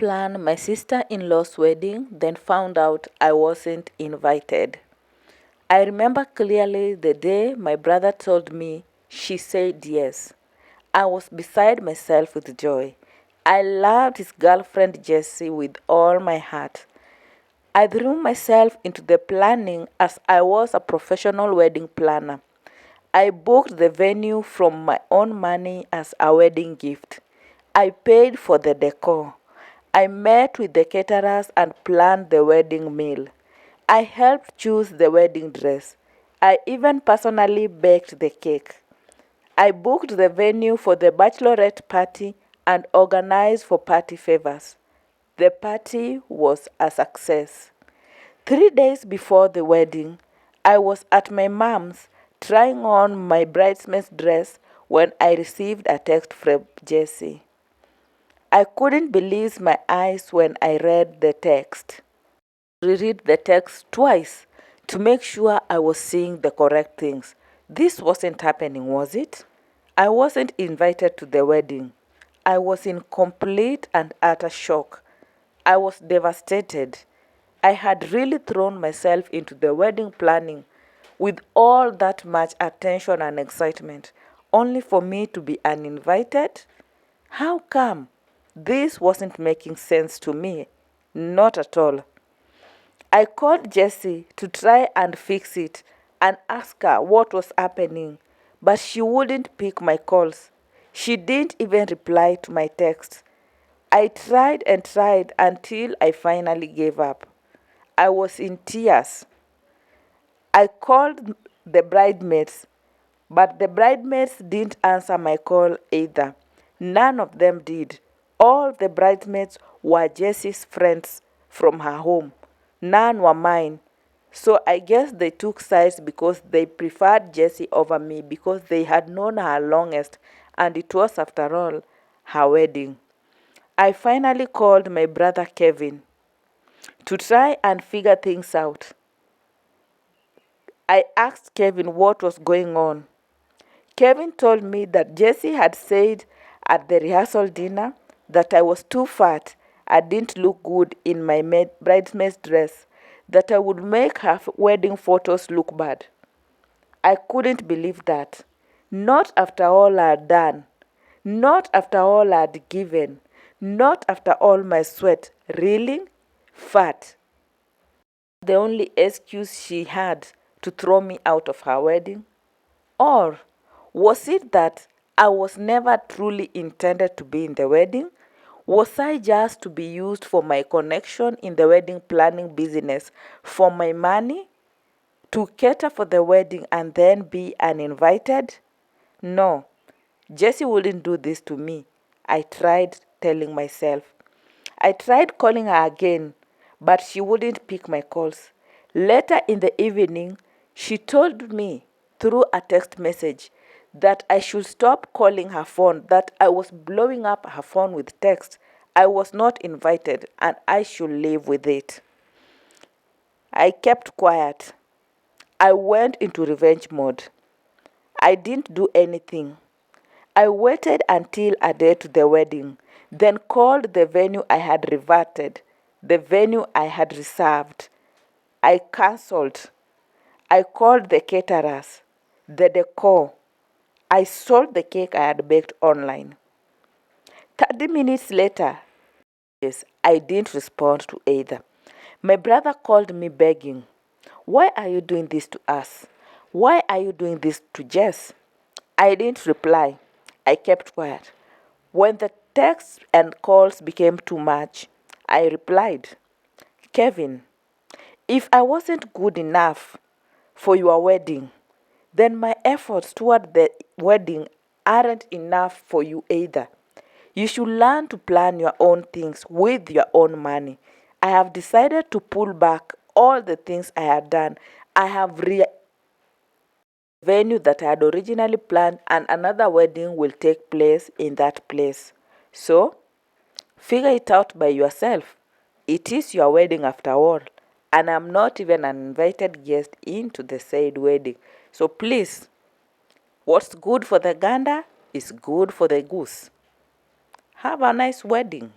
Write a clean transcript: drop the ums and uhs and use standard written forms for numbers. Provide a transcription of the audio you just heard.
plan my sister-in-law's wedding, then found out I wasn't invited. I remember clearly the day my brother told me she said yes. I was beside myself with joy. I loved his girlfriend Jessie with all my heart. I threw myself into the planning as I was a professional wedding planner. I booked the venue from my own money as a wedding gift. I paid for the decor. I met with the caterers and planned the wedding meal. I helped choose the wedding dress. I even personally baked the cake. I booked the venue for the bachelorette party and organized for party favors. The party was a success. 3 days before the wedding, I was at my mom's trying on my bridesmaid's dress when I received a text from Jessie. I couldn't believe my eyes when I read the text. Reread the text twice to make sure I was seeing the correct things. This wasn't happening, was it? I wasn't invited to the wedding. I was in complete and utter shock. I was devastated. I had really thrown myself into the wedding planning with all that much attention and excitement, only for me to be uninvited? How come? This wasn't making sense to me. Not at all. I called Jessie to try and fix it and ask her what was happening, but she wouldn't pick my calls. She didn't even reply to my texts. I tried and tried until I finally gave up. I was in tears. I called the bridesmaids, but the bridesmaids didn't answer my call either. None of them did. All the bridesmaids were Jessie's friends from her home. None were mine. So I guess they took sides because they preferred Jessie over me because they had known her longest, and it was, after all, her wedding. I finally called my brother Kevin to try and figure things out. I asked Kevin what was going on. Kevin told me that Jessie had said at the rehearsal dinner that I was too fat, I didn't look good in my bridesmaid's dress, that I would make her wedding photos look bad. I couldn't believe that. Not after all I had done. Not after all I had given. Not after all my sweat. Really? Fat. The only excuse she had to throw me out of her wedding? Or was it that I was never truly intended to be in the wedding? Was I just to be used for my connection in the wedding planning business, for my money, to cater for the wedding and then be uninvited? No, Jessie wouldn't do this to me, I tried telling myself. I tried calling her again, but she wouldn't pick my calls. Later in the evening, she told me through a text message that I should stop calling her phone, that I was blowing up her phone with text. I was not invited and I should live with it. I kept quiet. I went into revenge mode. I didn't do anything. I waited until a day to the wedding, then called the venue I had reverted, the venue I had reserved. I cancelled. I called the caterers, the decor. I sold the cake I had baked online. 30 minutes later, yes, I didn't respond to either. My brother called me begging, "Why are you doing this to us? Why are you doing this to Jess?" I didn't reply. I kept quiet. When the texts and calls became too much, I replied, "Kevin, if I wasn't good enough for your wedding, then my efforts toward the wedding aren't enough for you either. You should learn to plan your own things with your own money. I have decided to pull back all the things I had done. I have venue that I had originally planned, and another wedding will take place in that place. So, figure it out by yourself. It is your wedding after all, and I'm not even an invited guest into the said wedding. So please, what's good for the gander is good for the goose. Have a nice wedding."